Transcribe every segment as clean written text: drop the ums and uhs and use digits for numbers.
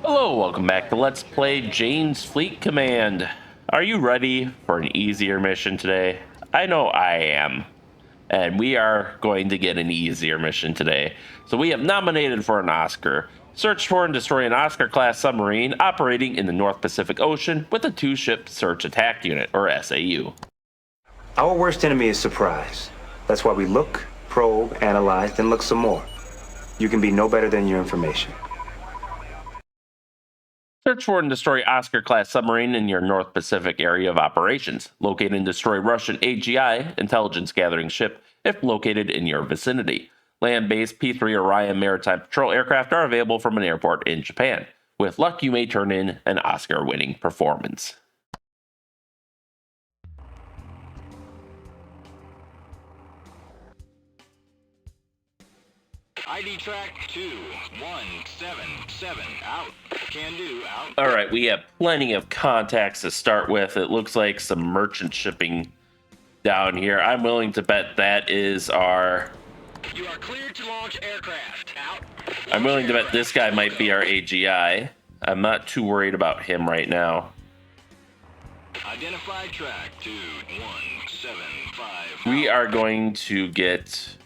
Hello, welcome back to Let's Play Jane's Fleet Command. Are you ready for an easier mission today? I know I am. And we are going to get an easier mission today. So we have nominated for an Oscar. Search for and destroy an Oscar-class submarine operating in the North Pacific Ocean with a two-ship search attack unit, or SAU. Our worst enemy is surprise. That's why we look, probe, analyze, then look some more. You can be no better than your information. Search for and destroy Oscar-class submarine in your North Pacific area of operations. Locate and destroy Russian AGI, intelligence gathering ship, if located in your vicinity. Land-based P-3 Orion maritime patrol aircraft are available from an airport in Japan. With luck, you may turn in an Oscar-winning performance. ID track 2177 out. Can do out. All right, we have plenty of contacts to start with. It looks like some merchant shipping down here. I'm willing to bet that is our... You are cleared to launch aircraft. Out. I'm willing to bet this guy might be our AGI. I'm not too worried about him right now. Identified track 2175. We are going to get...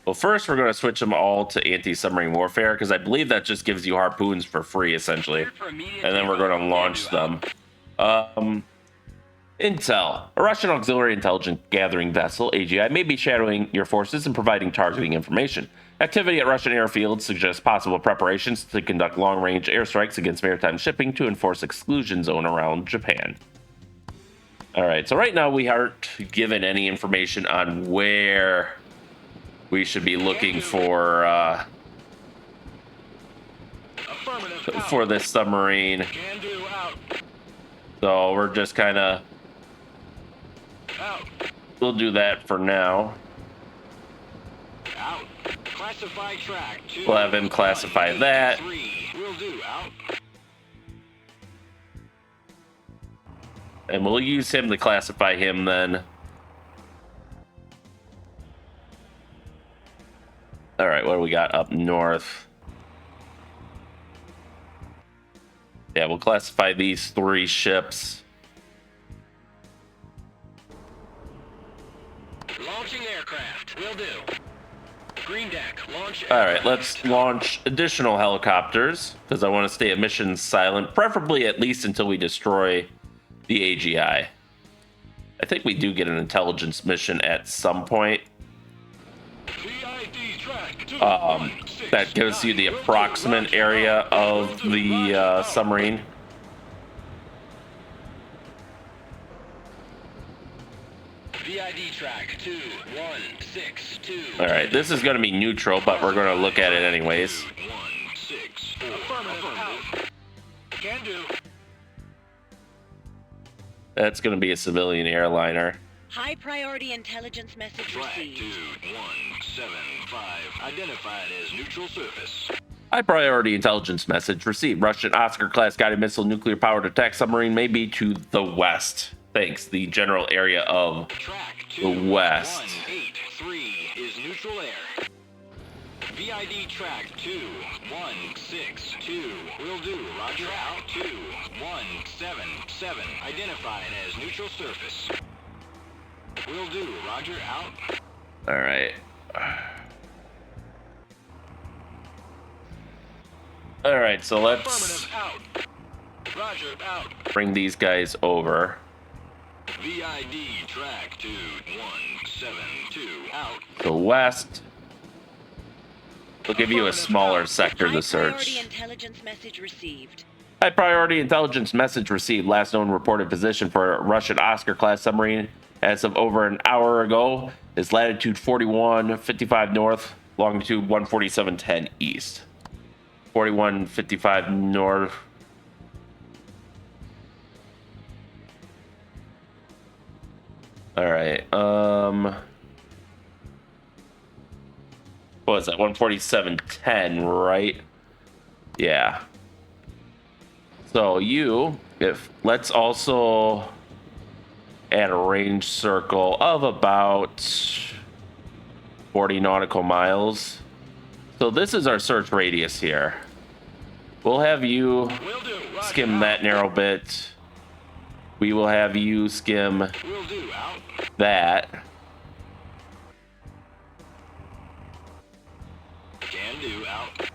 Well, first we're going to switch them all to anti-submarine warfare, because I believe that just gives you harpoons for free, essentially. And then we're going to launch them. Intel. A Russian auxiliary intelligence gathering vessel, AGI, may be shadowing your forces and providing targeting information. Activity at Russian airfields suggests possible preparations to conduct long-range airstrikes against maritime shipping to enforce exclusion zone around Japan. All right, so right now we aren't given any information on where we should be looking for this submarine. Can do out. So we're just kind of... Out. We'll do that for now. Out. Classify track 2. We'll have him classify that. Will do out. And we'll use him to classify him then. All right, what do we got up north? Yeah, we'll classify these three ships. Launching aircraft. Will do. Green deck. Launch. All right, let's launch additional helicopters, because I want to stay at mission silent, preferably at least until we destroy the AGI. I think we do get an intelligence mission at some point. That gives you the approximate area of the submarine. VID track 2162. All right, this is going to be neutral, but we're going to look at it anyways. 164. Affirmative. Out. Can do. That's going to be a civilian airliner. High priority intelligence message Track received. 2175. Identified as neutral surface. High priority intelligence message received. Russian Oscar-class guided missile nuclear powered attack submarine may be to the west. Thanks. The general area of Track the west. 2183 is neutral air. VID track 2162. Will do. Roger out. 2177. Identified as neutral surface. Will do. Roger out. All right. All right, so let's Affirmative out. Roger out. bring these guys over. VID track 2172 out. The west. We'll give you a smaller sector High to priority search. intelligence message received. High priority intelligence message received. Last known reported position for a Russian Oscar-class submarine as of over an hour ago is latitude 4155 north, longitude 14710 east. 4155 north. All right. What was that? 14710, right? Yeah. So let's also add a range circle of about 40 nautical miles. So this is our search radius here. We'll have you Will do. Roger, skim out. that narrow bit. We will have you skim Will do. Out. that. Can do. Out.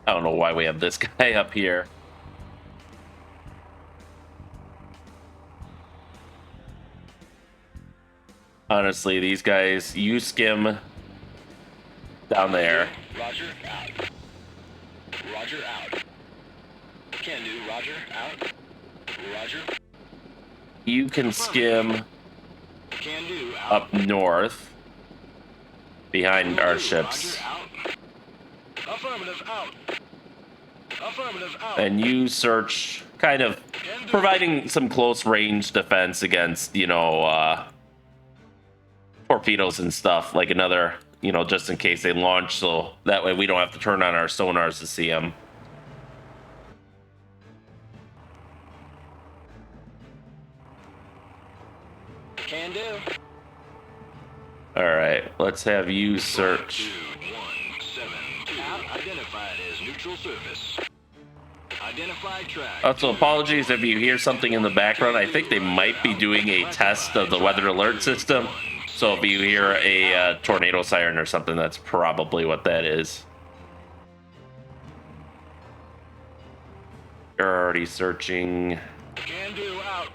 I don't know why we have this guy up here. Honestly, these guys, you skim down there. Roger. Out. Roger. Out. Can do. Roger. Out. Roger. You can skim Can do. Out. up north behind Will our do. ships. Roger. Out. Affirmative. Out. Affirmative. Out. And you search, kind of providing some close range defense against, you know, torpedoes and stuff, like another, you know, just in case they launch, so that way we don't have to turn on our sonars to see them. Can do. All right, let's have you search. 2172. Out. Identified as neutral surface. Identified track. Also, apologies if you hear something in the background. I think they might be doing a test of the weather alert system. So if you hear a tornado siren or something, that's probably what that is. You're already searching. Can do. Out.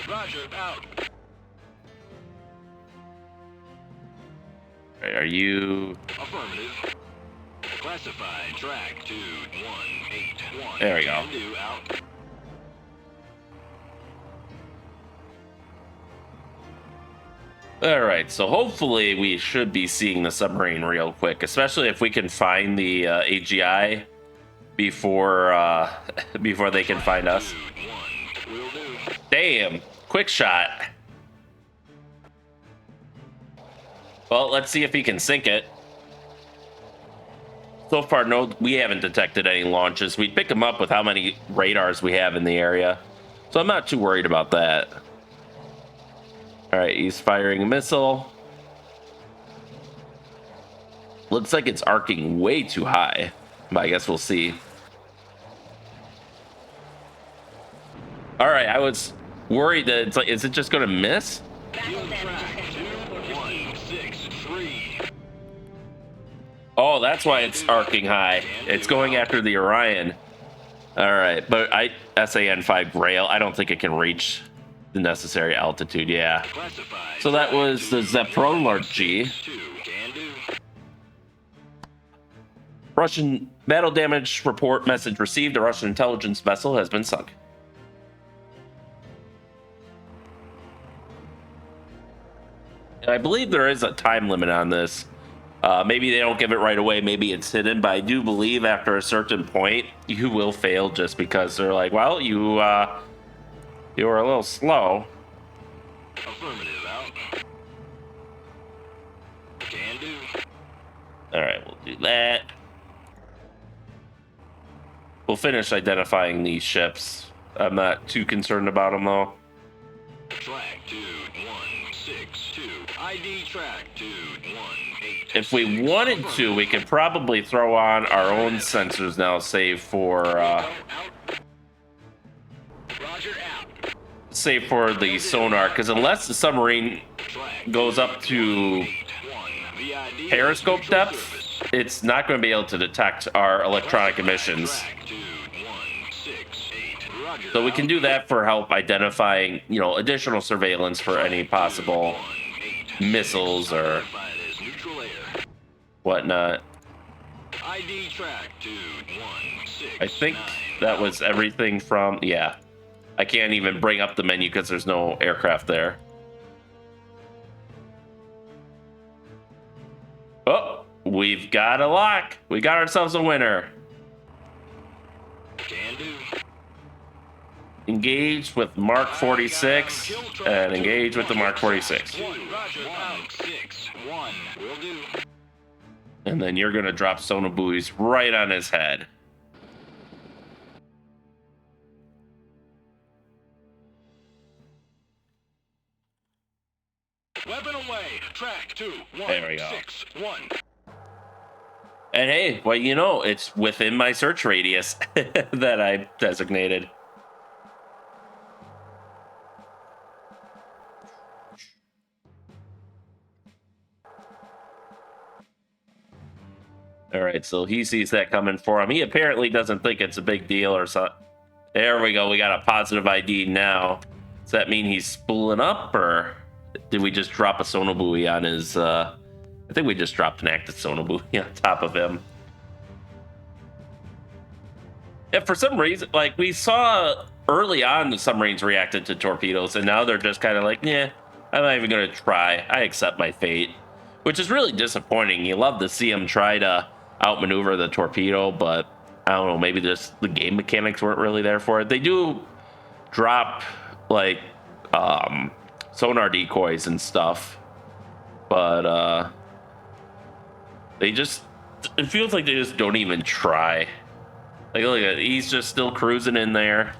Roger. Out. Are you? Affirmative. Classified track 2181. There we go. Can do. Out. All right, so hopefully we should be seeing the submarine real quick, especially if we can find the AGI before before they can find us. 2-1. Will do. Damn, quick shot. Well, let's see if he can sink it. So far, no, we haven't detected any launches. We'd pick him up with how many radars we have in the area, so I'm not too worried about that. All right, he's firing a missile. Looks like it's arcing way too high, but I guess we'll see. All right, I was worried that it's like, is it just going to miss? Battle Field damage track assessment report received. 2163. Oh, that's why it's arcing high. It's going after the Orion. All right, but SAN-5 Grail, I don't think it can reach the necessary altitude. Yeah. Classified So that track was the Zephronlarchi. 2. Can do. Russian battle damage report message received. A Russian intelligence vessel has been sunk. And I believe there is a time limit on this. Maybe they don't give it right away. Maybe it's hidden. But I do believe after a certain point, you will fail just because they're like, well, you were a little slow. Affirmative. Out. Can do. All right, we'll do that. We'll finish identifying these ships. I'm not too concerned about them, though. Track 2162. ID track 218. If we wanted to, we could probably throw on our own sensors now, save for Out. Roger. Out. save for the sonar, because unless the submarine Track goes up to 281. VID periscope neutral depth, surface. it's not going to be able to detect our electronic emissions. Track 2168. Roger. So we can do that for help identifying, you know, additional surveillance for any possible missiles or Identified as neutral air. whatnot. ID track 2169. I think that was everything from, yeah. I can't even bring up the menu because there's no aircraft there. Oh, we've got a lock. We got ourselves a winner. Can do. Engage with Mark 46 and engage with the Mark 46. Roger. 161. Will do. And then you're going to drop sonar buoys right on his head. Weapon away. Track 2, 1, There we go. 6, 1. And hey, well, you know, it's within my search radius that I designated. All right, so he sees that coming for him. He apparently doesn't think it's a big deal or something. There we go. We got a positive ID now. Does that mean he's spooling up, or did we just drop a Sonobui on his... I think we just dropped an active Sonobui on top of him. Yeah, for some reason, like, we saw early on the submarines reacted to torpedoes, and now they're just kind of like, yeah, I'm not even going to try. I accept my fate, which is really disappointing. You love to see them try to outmaneuver the torpedo, but I don't know, maybe just the game mechanics weren't really there for it. They do drop, like, sonar decoys and stuff, but they just, it feels like they just don't even try. Like, look at, he's just still cruising in there.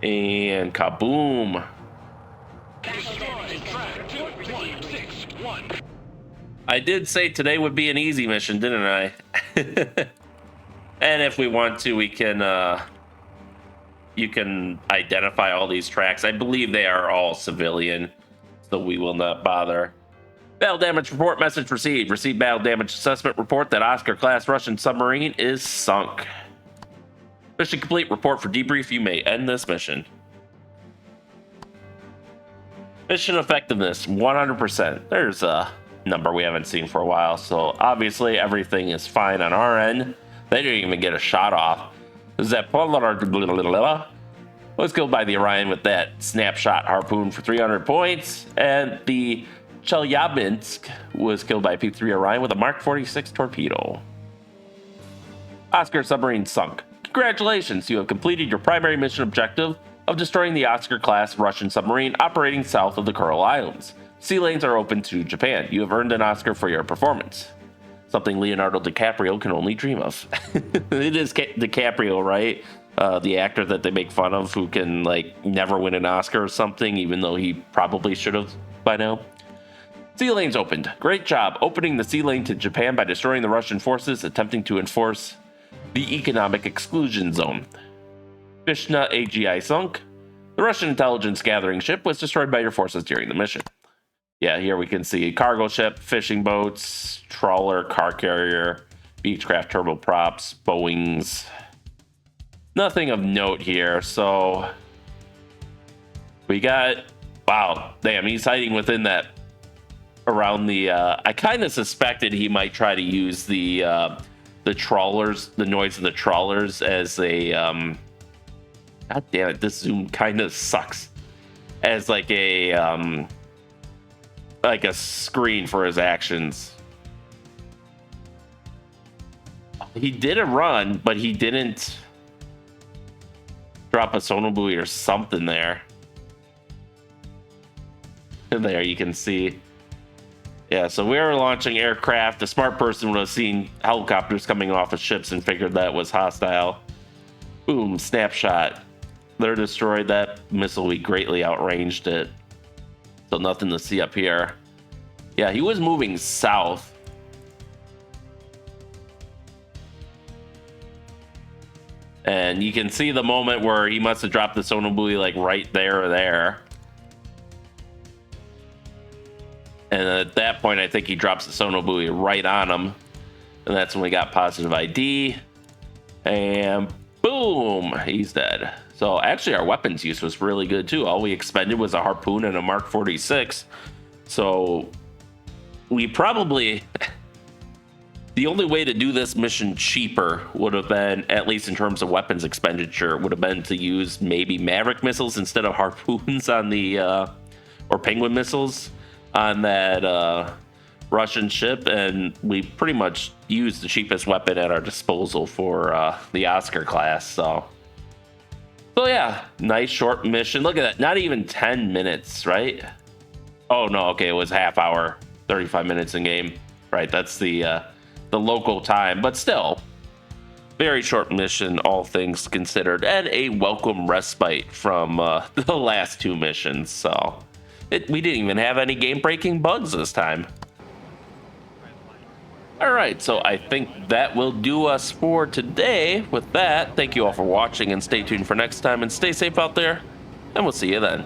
And kaboom. Destroy. Track 2, 1, 6, 1. I did say today would be an easy mission, didn't I? And if we want to, we can, you can identify all these tracks. I believe they are all civilian, so we will not bother. Battle damage report message received. Received battle damage assessment report that Oscar-class Russian submarine is sunk. Mission complete. Report for debrief. You may end this mission. Mission effectiveness, 100%. There's a number we haven't seen for a while, so obviously everything is fine on our end. They didn't even get a shot off. Zapollar was killed by the Orion with that snapshot harpoon for 300 points, and the Chelyabinsk was killed by a P-3 Orion with a Mark 46 torpedo. Oscar submarine sunk. Congratulations, you have completed your primary mission objective of destroying the Oscar-class Russian submarine operating south of the Kuril Islands. Sea lanes are open to Japan. You have earned an Oscar for your performance. Something Leonardo DiCaprio can only dream of. It is DiCaprio, right? The actor that they make fun of who can, like, never win an Oscar or something, even though he probably should have by now. Sea lanes opened. Great job opening the sea lane to Japan by destroying the Russian forces attempting to enforce the economic exclusion zone. Vishna AGI sunk. The Russian intelligence gathering ship was destroyed by your forces during the mission. Yeah, here we can see cargo ship, fishing boats, trawler, car carrier, Beechcraft turboprops, Boeings. Nothing of note here, so we got, wow, damn, he's hiding within that, around the, I kind of suspected he might try to use the trawlers, the noise of the trawlers as a, god damn it, this zoom kind of sucks, as like a screen for his actions. He did a run, but he didn't drop a Sonobui or something there. And there you can see. Yeah, so we are launching aircraft. A smart person would have seen helicopters coming off of ships and figured that was hostile. Boom, snapshot. They're destroyed. That missile, we greatly outranged it. So nothing to see up here. Yeah, he was moving south. And you can see the moment where he must have dropped the Sonobui like right there or there. And at that point, I think he drops the Sonobui right on him. And that's when we got positive ID. And boom, he's dead. So actually our weapons use was really good too. All we expended was a harpoon and a Mark 46. So we probably, the only way to do this mission cheaper would have been, at least in terms of weapons expenditure, would have been to use maybe Maverick missiles instead of harpoons on the, or Penguin missiles on that Russian ship. And we pretty much used the cheapest weapon at our disposal for the Oscar class. So yeah, nice short mission. Look at that, not even 10 minutes, right? Oh no, okay, it was half hour, 35 minutes in game. Right, that's the local time, but still, very short mission, all things considered, and a welcome respite from the last two missions. So We didn't even have any game-breaking bugs this time. All right, so I think that will do us for today. With that, thank you all for watching, and stay tuned for next time, and stay safe out there, and we'll see you then.